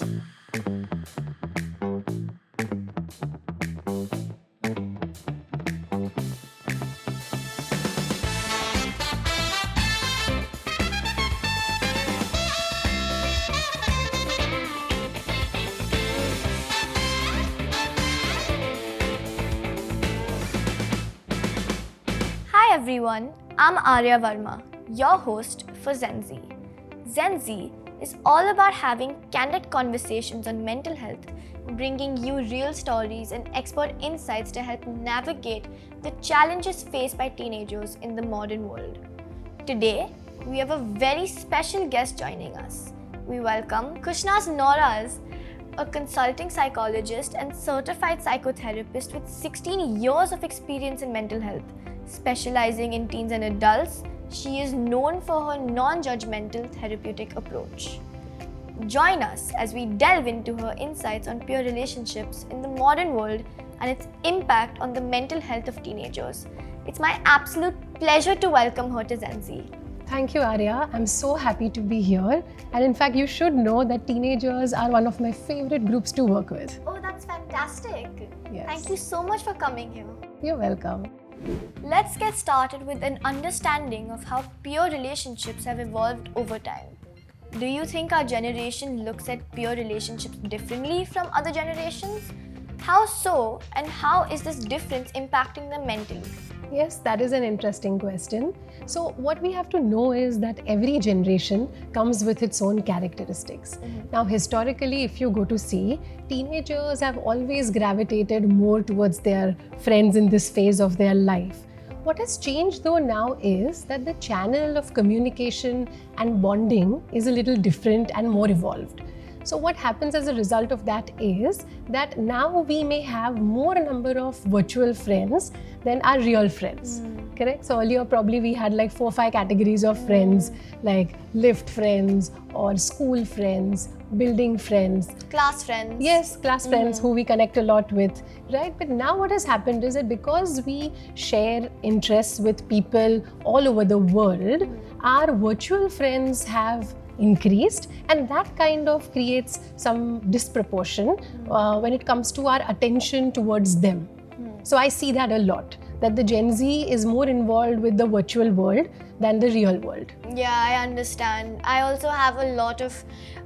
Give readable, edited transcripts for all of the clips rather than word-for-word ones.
Hi everyone, I'm Arya Verma, your host for Gen Z. Gen Z is all about having candid conversations on mental health, bringing you real stories and expert insights to help navigate the challenges faced by teenagers in the modern world. Today, we have a very special guest joining us. We welcome Kushnas Noraz, a consulting psychologist and certified psychotherapist with 16 years of experience in mental health. Specializing in teens and adults, she is known for her non-judgmental therapeutic approach. Join us as we delve into her insights on peer relationships in the modern world and its impact on the mental health of teenagers. It's my absolute pleasure to welcome her to Gen Z. Thank you, Arya. I'm so happy to be here. And in fact, you should know that teenagers are one of my favorite groups to work with. Oh, that's fantastic. Yes. Thank you so much for coming here. You're welcome. Let's get started with an understanding of how peer relationships have evolved over time. Do you think our generation looks at peer relationships differently from other generations? How so, and how is this difference impacting them mentally? Yes, that is an interesting question. So what we have to know is that every generation comes with its own characteristics. Now, historically, if you go to see, teenagers have always gravitated more towards their friends in this phase of their life. What has changed though now is that the channel of communication and bonding is a little different and more evolved. So what happens as a result of that is that now we may have more number of virtual friends than our real friends. Correct? So earlier probably we had like 4 or 5 categories of friends, like lift friends or school friends, building friends. Class friends. Yes, class friends who we connect a lot with, right? But now what has happened is that because we share interests with people all over the world, our virtual friends have increased, and that kind of creates some disproportion when it comes to our attention towards them. So I see that a lot, that the Gen Z is more involved with the virtual world than the real world. Yeah, I understand. I also have a lot of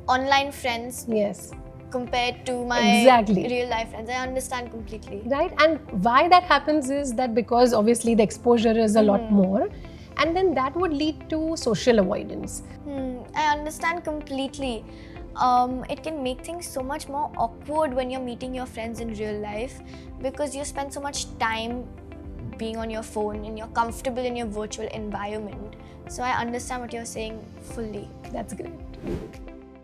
online friends. Yes. Compared to my real life friends. I understand completely. Right, and why that happens is that because obviously the exposure is a lot more, and then that would lead to social avoidance. I understand completely. It can make things so much more awkward when you're meeting your friends in real life because you spend so much time being on your phone and you're comfortable in your virtual environment. So I understand what you're saying fully. That's great.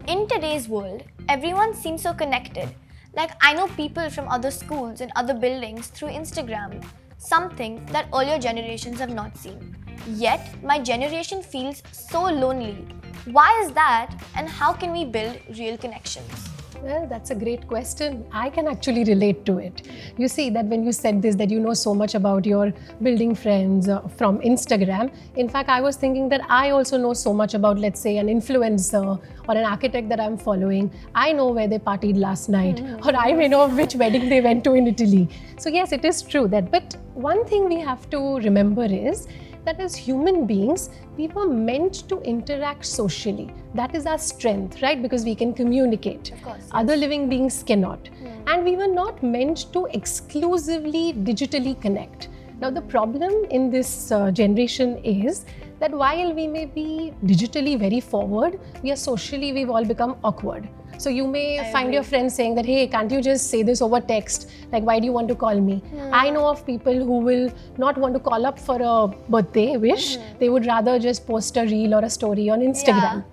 In today's world, everyone seems so connected. Like I know people from other schools and other buildings through Instagram, something that earlier generations have not seen. Yet, my generation feels so lonely. Why is that, and how can we build real connections? Well, that's a great question. I can actually relate to it. You see that when you said this, that you know so much about your building friends from Instagram. In fact, I was thinking that I also know so much about, let's say, an influencer or an architect that I'm following. I know where they partied last night, or I may know which wedding they went to in Italy. So yes, it is true that. But one thing we have to remember is that as human beings, we were meant to interact socially. That is our strength, right? Because we can communicate. Of course, yes. Other living beings cannot. And we were not meant to exclusively digitally connect. Now, the problem in this generation is that while we may be digitally very forward, we've all become awkward. So you may find your friends saying that, hey, can't you just say this over text? Like, why do you want to call me? I know of people who will not want to call up for a birthday wish. They would rather just post a reel or a story on Instagram.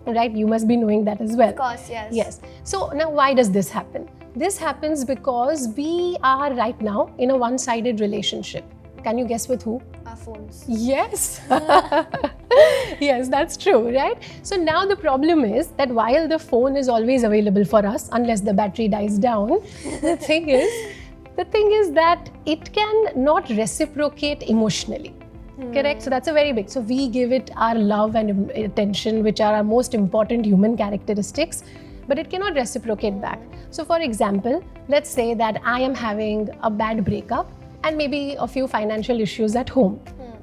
Right? You must be knowing that as well. Of course, yes. Yes. So now why does this happen? This happens because we are right now in a one-sided relationship. Can you guess with who? Our phones. Yes. Yes, that's true, right? So now the problem is that while the phone is always available for us, unless the battery dies down, the thing is that it can not reciprocate emotionally. Correct? So that's a very big. So we give it our love and attention, which are our most important human characteristics. but it cannot reciprocate back. So for example, let's say that I am having a bad breakup and maybe a few financial issues at home.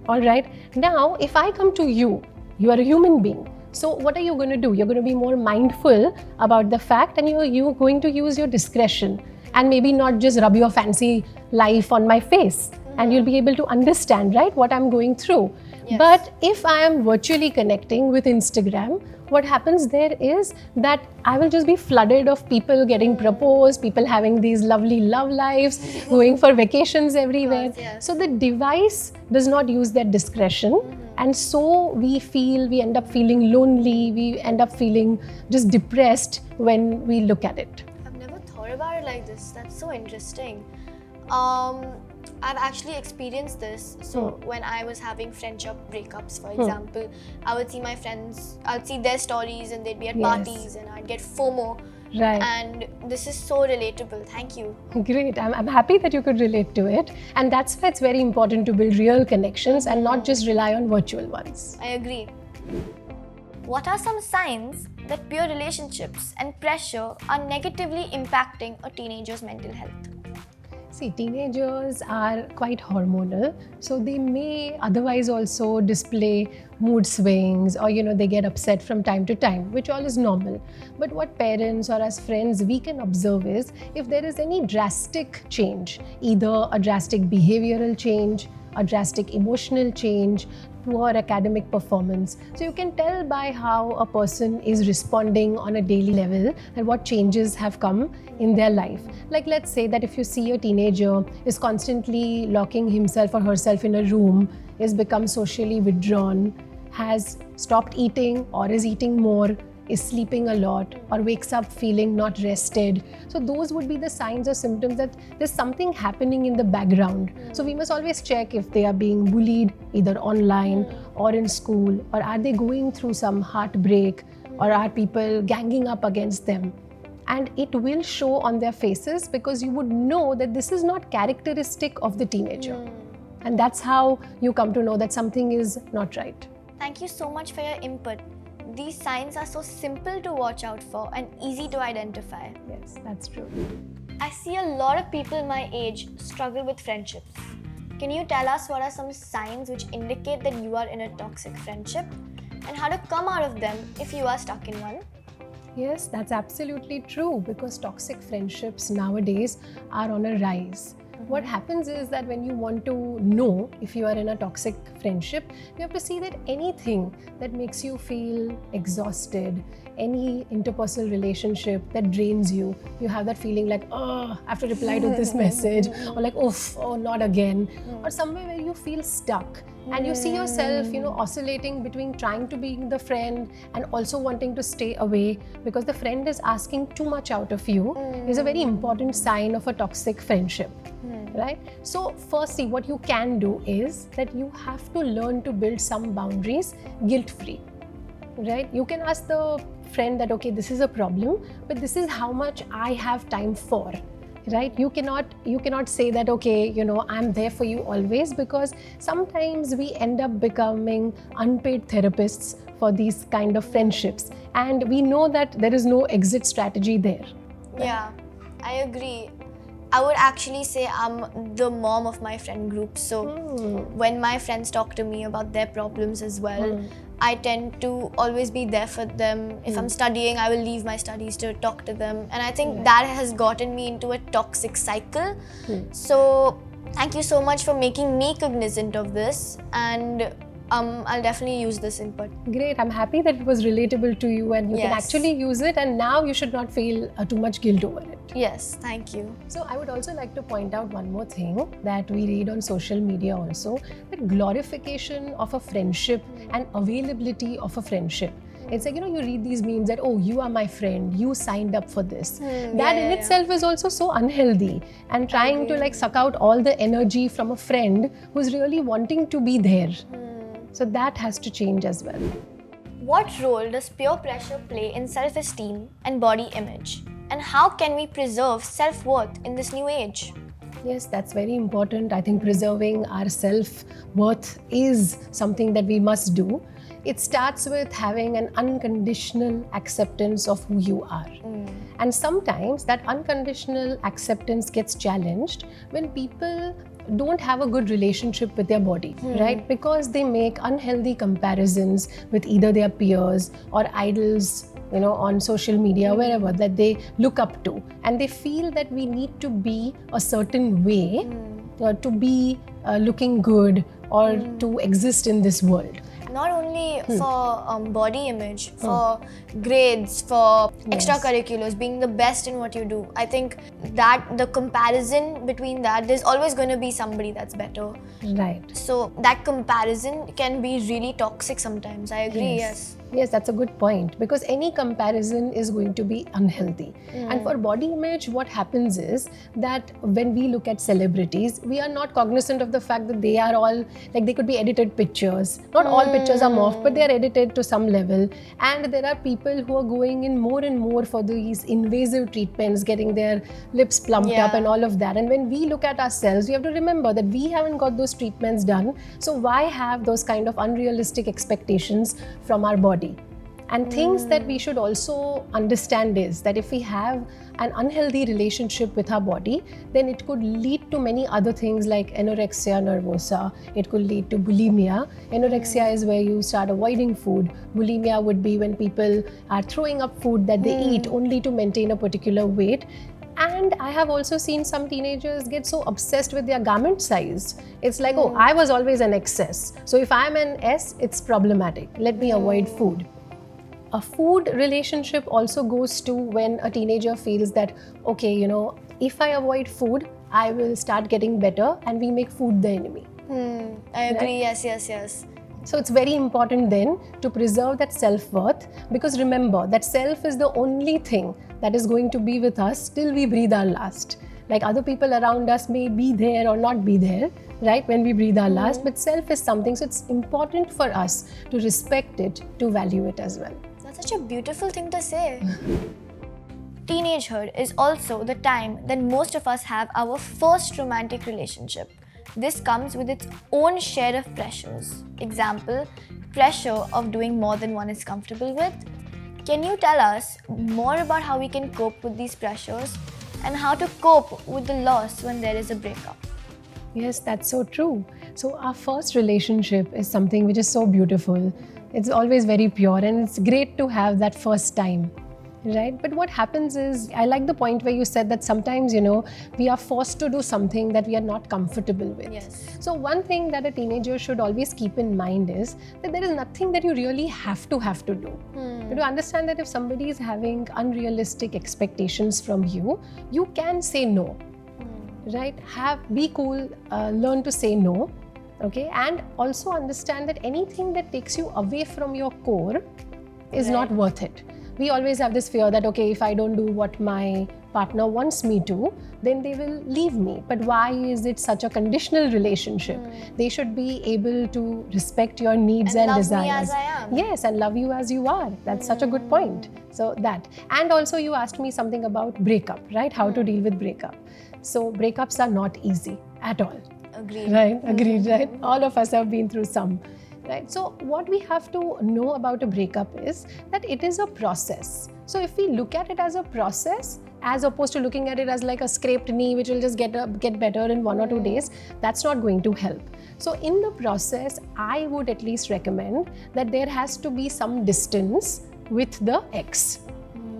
All right. Now, if I come to you, you are a human being. So what are you going to do? You're going to be more mindful about the fact, and you're going to use your discretion and maybe not just rub your fancy life on my face. And you'll be able to understand, right, what I'm going through. Yes. But if I am virtually connecting with Instagram, what happens there is that I will just be flooded of people getting proposed, people having these lovely love lives, going for vacations everywhere. Yes, yes. So the device does not use that discretion. And so we end up feeling lonely, we end up feeling just depressed when we look at it. I've never thought about it like this. That's so interesting. I've actually experienced this. So when I was having friendship breakups, for example, I would see my friends, I'd see their stories and they'd be at parties and I'd get FOMO. Right. And this is so relatable. Thank you. Great. I'm happy that you could relate to it. And that's why it's very important to build real connections and not just rely on virtual ones. I agree. What are some signs that peer relationships and pressure are negatively impacting a teenager's mental health? See, teenagers are quite hormonal, so they may otherwise also display mood swings or, they get upset from time to time, which all is normal. But what parents or as friends we can observe is if there is any drastic change, either a drastic behavioral change, a drastic emotional change, poor academic performance. So you can tell by how a person is responding on a daily level and what changes have come in their life. Like let's say that if you see a teenager is constantly locking himself or herself in a room, is become socially withdrawn, has stopped eating or is eating more, is sleeping a lot or wakes up feeling not rested. So those would be the signs or symptoms that there's something happening in the background. So we must always check if they are being bullied either online or in school, or are they going through some heartbreak, or are people ganging up against them. And it will show on their faces because you would know that this is not characteristic of the teenager. And that's how you come to know that something is not right. Thank you so much for your input. These signs are so simple to watch out for and easy to identify. Yes, that's true. I see a lot of people my age struggle with friendships. Can you tell us what are some signs which indicate that you are in a toxic friendship and how to come out of them if you are stuck in one? Yes, that's absolutely true because toxic friendships nowadays are on a rise. What happens is that when you want to know if you are in a toxic friendship, you have to see that anything that makes you feel exhausted, any interpersonal relationship that drains you, you have that feeling like, oh, I have to reply to this message, or like, oh, not again, or somewhere where you feel stuck. And you see yourself, oscillating between trying to be the friend and also wanting to stay away because the friend is asking too much out of you is a very important sign of a toxic friendship, right? So firstly, what you can do is that you have to learn to build some boundaries guilt-free, right? You can ask the friend that, okay, this is a problem, but this is how much I have time for. Right? You cannot say that, okay, I'm there for you always, because sometimes we end up becoming unpaid therapists for these kind of friendships. And we know that there is no exit strategy there. Right? Yeah, I agree. I would actually say I'm the mom of my friend group. So when my friends talk to me about their problems as well, I tend to always be there for them. If I'm studying, I will leave my studies to talk to them. And I think that has gotten me into a toxic cycle. So thank you so much for making me cognizant of this. And I'll definitely use this input. Great. I'm happy that it was relatable to you and you can actually use it, and now you should not feel too much guilt over it. Yes, thank you. So I would also like to point out one more thing that we read on social media also, that glorification of a friendship and availability of a friendship. It's like, you read these memes that, oh, you are my friend, you signed up for this. That in itself is also so unhealthy, and trying to suck out all the energy from a friend who's really wanting to be there. So that has to change as well. What role does peer pressure play in self-esteem and body image? And how can we preserve self-worth in this new age? Yes, that's very important. I think preserving our self-worth is something that we must do. it starts with having an unconditional acceptance of who you are. And sometimes that unconditional acceptance gets challenged when people don't have a good relationship with their body, right? Because they make unhealthy comparisons with either their peers or idols, on social media, wherever, that they look up to. And they feel that we need to be a certain way to be looking good or to exist in this world. Not only for body image, for grades, for extracurriculars, being the best in what you do. I think that the comparison between that, there's always going to be somebody that's better. Right. So that comparison can be really toxic sometimes. I agree, yes. Yes, that's a good point, because any comparison is going to be unhealthy. And for body image, what happens is that when we look at celebrities, we are not cognizant of the fact that they are all, like, they could be edited pictures. Not all pictures are morphed, but they are edited to some level. And there are people who are going in more and more for these invasive treatments, getting their lips plumped up and all of that. And when we look at ourselves, we have to remember that we haven't got those treatments done. So why have those kind of unrealistic expectations from our body? And things that we should also understand is that if we have an unhealthy relationship with our body, then it could lead to many other things like anorexia nervosa. It could lead to bulimia. Anorexia is where you start avoiding food. Bulimia would be when people are throwing up food that they eat only to maintain a particular weight. And I have also seen some teenagers get so obsessed with their garment size. It's like, oh, I was always an XS. So if I'm an S, it's problematic. Let me avoid food. A food relationship also goes to when a teenager feels that, okay, if I avoid food, I will start getting better, and we make food the enemy. I agree, right? Yes. So it's very important then to preserve that self-worth, because remember that self is the only thing that is going to be with us till we breathe our last. Like, other people around us may be there or not be there, right, when we breathe our last, but self is something, so it's important for us to respect it, to value it as well. That's such a beautiful thing to say. Teenagehood is also the time that most of us have our first romantic relationship. This comes with its own share of pressures. Example, pressure of doing more than one is comfortable with. Can you tell us more about how we can cope with these pressures and how to cope with the loss when there is a breakup? Yes, that's so true. So our first relationship is something which is so beautiful. It's always very pure, and it's great to have that first time, right? But what happens is, I like the point where you said that sometimes, we are forced to do something that we are not comfortable with. Yes. So one thing that a teenager should always keep in mind is that there is nothing that you really have to do. You to understand that if somebody is having unrealistic expectations from you, you can say no, right? Be cool, learn to say no. Okay, and also understand that anything that takes you away from your core is not worth it. We always have this fear that, okay, if I don't do what my partner wants me to, then they will leave me. But why is it such a conditional relationship? They should be able to respect your needs and desires. Love me as I am. Yes, and love you as you are. That's such a good point. So that. And also you asked me something about breakup, right? How to deal with breakup. So breakups are not easy at all. Agreed. Right, agreed, right? All of us have been through some, right? So what we have to know about a breakup is that it is a process. So if we look at it as a process, as opposed to looking at it as like a scraped knee, which will just get better in 1 or 2 days, that's not going to help. So in the process, I would at least recommend that there has to be some distance with the ex.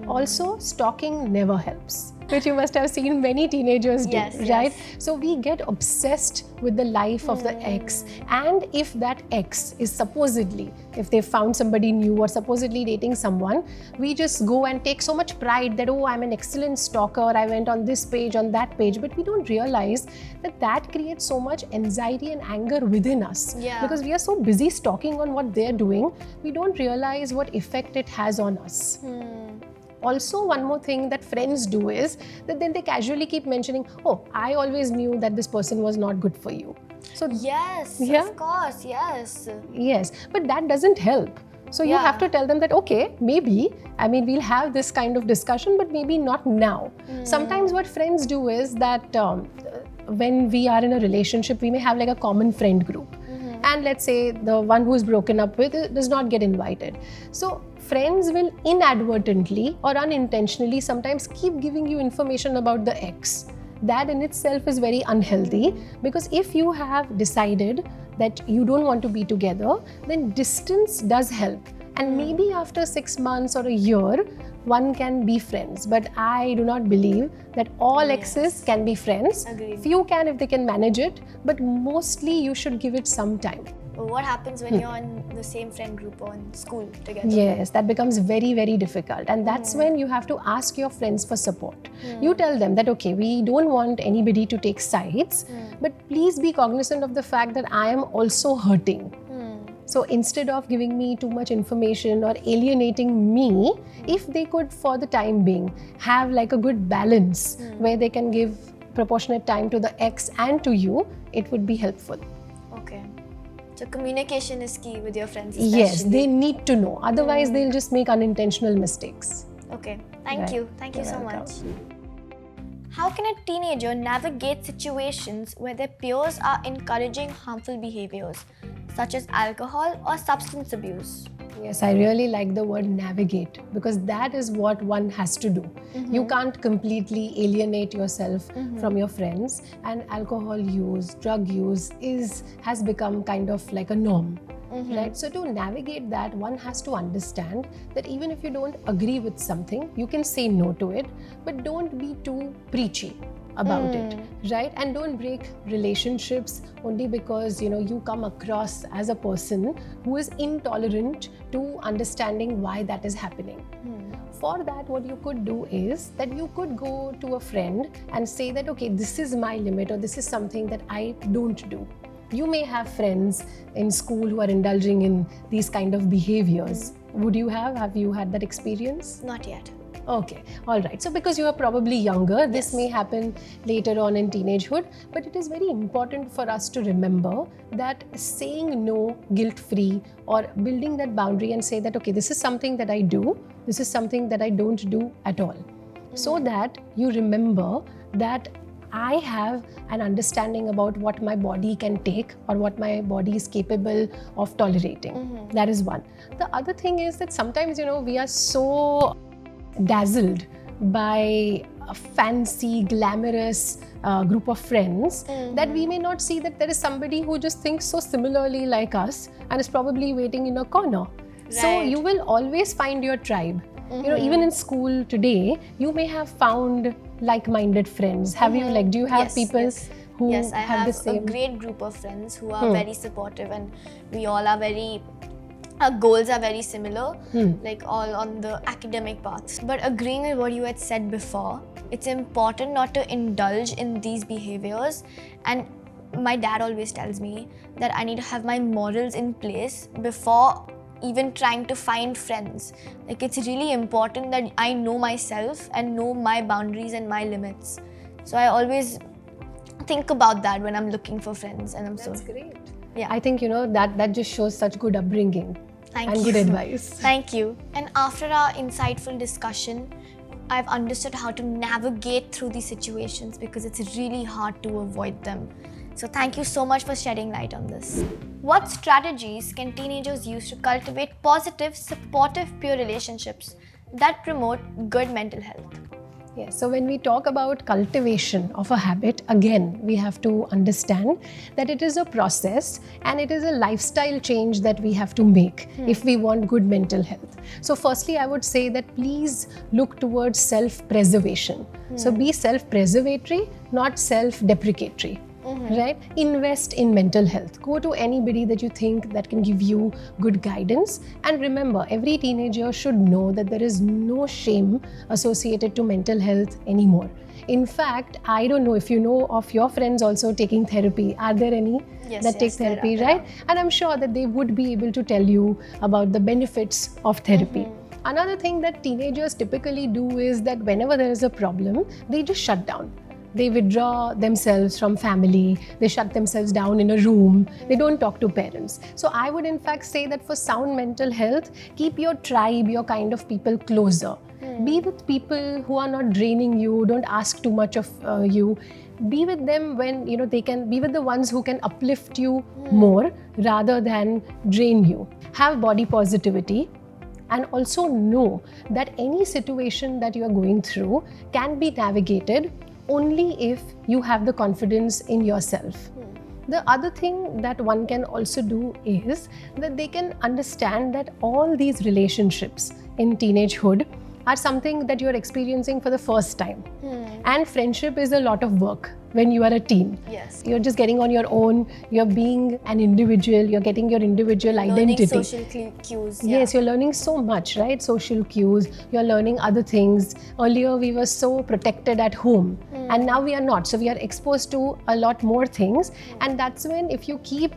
Also, stalking never helps, which you must have seen many teenagers do, right? Yes. So we get obsessed with the life of the ex, and if that ex is supposedly, if they found somebody new or supposedly dating someone, we just go and take so much pride that, oh, I'm an excellent stalker, I went on this page, on that page, but we don't realize that that creates so much anxiety and anger within us. Because we are so busy stalking on what they're doing, we don't realize what effect it has on us. Also, one more thing that friends do is that then they casually keep mentioning, oh, I always knew that this person was not good for you. So yes, of course, yes. Yes, but that doesn't help. So you have to tell them that, okay, maybe, we'll have this kind of discussion, but maybe not now. Sometimes what friends do is that when we are in a relationship, we may have like a common friend group. and let's say the one who's broken up with does not get invited. So friends will inadvertently or unintentionally sometimes keep giving you information about the ex. That in itself is very unhealthy, because if you have decided that you don't want to be together, then distance does help. And maybe after 6 months or a year, one can be friends. But I do not believe that all exes can be friends. Agreed. Few can if they can manage it, but mostly you should give it some time. What happens when you're in the same friend group or in school together? Yes, that becomes very, very difficult. And that's when you have to ask your friends for support. You tell them that, okay, we don't want anybody to take sides, but please be cognizant of the fact that I am also hurting. So instead of giving me too much information or alienating me, if they could, for the time being, have like a good balance where they can give proportionate time to the ex and to you, it would be helpful. Okay. So communication is key with your friends, especially. Yes, they need to know. Otherwise, they'll just make unintentional mistakes. Okay. Thank Right. you. Thank you You're so welcome. much. How can a teenager navigate situations where their peers are encouraging harmful behaviors, such as alcohol or substance abuse? Yes, I really like the word navigate, because that is what one has to do. You can't completely alienate yourself from your friends, and alcohol use, drug use has become kind of like a norm. Right? So to navigate that, one has to understand that even if you don't agree with something, you can say no to it, but don't be too preachy about it, right? And don't break relationships only because you come across as a person who is intolerant to understanding why that is happening. For that, what you could do is that you could go to a friend and say that, okay, this is my limit, or this is something that I don't do. You may have friends in school who are indulging in these kind of behaviors. Have you had that experience? Not yet. Okay, all right. So because you are probably younger, this may happen later on in teenagehood, but it is very important for us to remember that saying no guilt-free, or building that boundary and say that, okay, this is something that I do, this is something that I don't do at all. So that you remember that I have an understanding about what my body can take or what my body is capable of tolerating. That is one. The other thing is that sometimes, we are so dazzled by a fancy, glamorous group of friends that we may not see that there is somebody who just thinks so similarly like us and is probably waiting in a corner. So you will always find your tribe. Even in school today, you may have found like-minded friends. Have you, do you have people who I have the same? a great group of friends who are very supportive, and we all are our goals are very similar, like all on the academic paths. But agreeing with what you had said before, it's important not to indulge in these behaviors. And my dad always tells me that I need to have my morals in place before even trying to find friends. Like, it's really important that I know myself and know my boundaries and my limits. So I always think about that when I'm looking for friends, and That's great. Yeah. I think that just shows such good upbringing. Thank and you. Good advice. Thank you. And after our insightful discussion, I've understood how to navigate through these situations, because it's really hard to avoid them. So thank you so much for shedding light on this. What strategies can teenagers use to cultivate positive, supportive peer relationships that promote good mental health? Yes, so when we talk about cultivation of a habit, again, we have to understand that it is a process and it is a lifestyle change that we have to make if we want good mental health. So firstly, I would say that please look towards self-preservation. So be self-preservatory, not self-deprecatory. Right? Invest in mental health. Go to anybody that you think that can give you good guidance. And remember, every teenager should know that there is no shame associated to mental health anymore. In fact, I don't know if you know of your friends also taking therapy. Are there any that take therapy, right? And I'm sure that they would be able to tell you about the benefits of therapy. Another thing that teenagers typically do is that whenever there is a problem, they just shut down. They withdraw themselves from family, they shut themselves down in a room, they don't talk to parents. So I would in fact say that for sound mental health, keep your tribe, your kind of people closer. Be with people who are not draining you, don't ask too much of you. Be with them when they can be with the ones who can uplift you more rather than drain you. Have body positivity. And also know that any situation that you are going through can be navigated only if you have the confidence in yourself. The other thing that one can also do is that they can understand that all these relationships in teenagehood are something that you're experiencing for the first time. And friendship is a lot of work when you are a teen. Yes. You're just getting on your own, you're being an individual, you're getting your individual identity. Learning social cues. Yes, you're learning so much, right? Social cues, you're learning other things. Earlier we were so protected at home and now we are not. So we are exposed to a lot more things, and that's when if you keep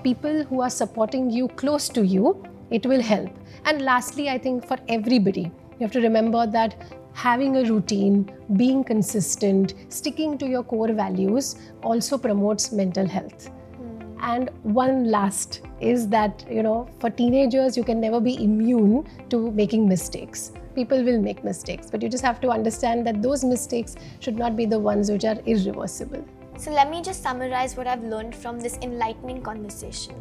people who are supporting you close to you, it will help. And lastly, I think for everybody, you have to remember that having a routine, being consistent, sticking to your core values also promotes mental health. And one last is that, for teenagers, you can never be immune to making mistakes. People will make mistakes, but you just have to understand that those mistakes should not be the ones which are irreversible. So let me just summarize what I've learned from this enlightening conversation.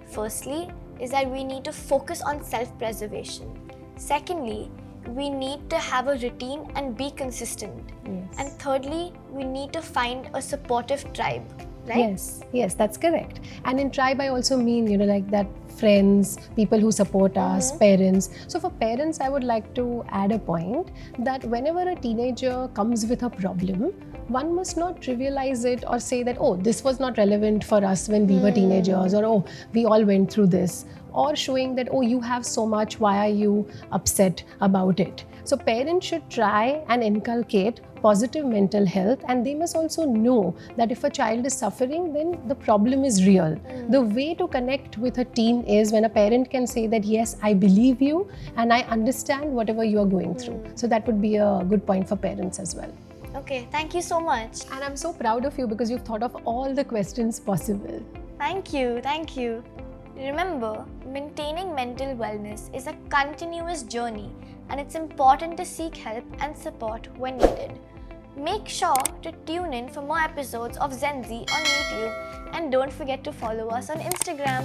Firstly, is that we need to focus on self-preservation. Secondly, we need to have a routine and be consistent. Yes. And thirdly, we need to find a supportive tribe, right? Yes, that's correct. And in tribe, I also mean, like that friends, people who support us, parents. So for parents, I would like to add a point that whenever a teenager comes with a problem, one must not trivialize it or say that, oh, this was not relevant for us when we were teenagers, or oh, we all went through this. Or showing that, oh, you have so much, why are you upset about it? So parents should try and inculcate positive mental health, and they must also know that if a child is suffering, then the problem is real. The way to connect with a teen is when a parent can say that, yes, I believe you and I understand whatever you are going through. So that would be a good point for parents as well. Okay, thank you so much. And I'm so proud of you because you've thought of all the questions possible. Thank you. Remember, maintaining mental wellness is a continuous journey, and it's important to seek help and support when needed. Make sure to tune in for more episodes of Zen Z on YouTube, and don't forget to follow us on Instagram.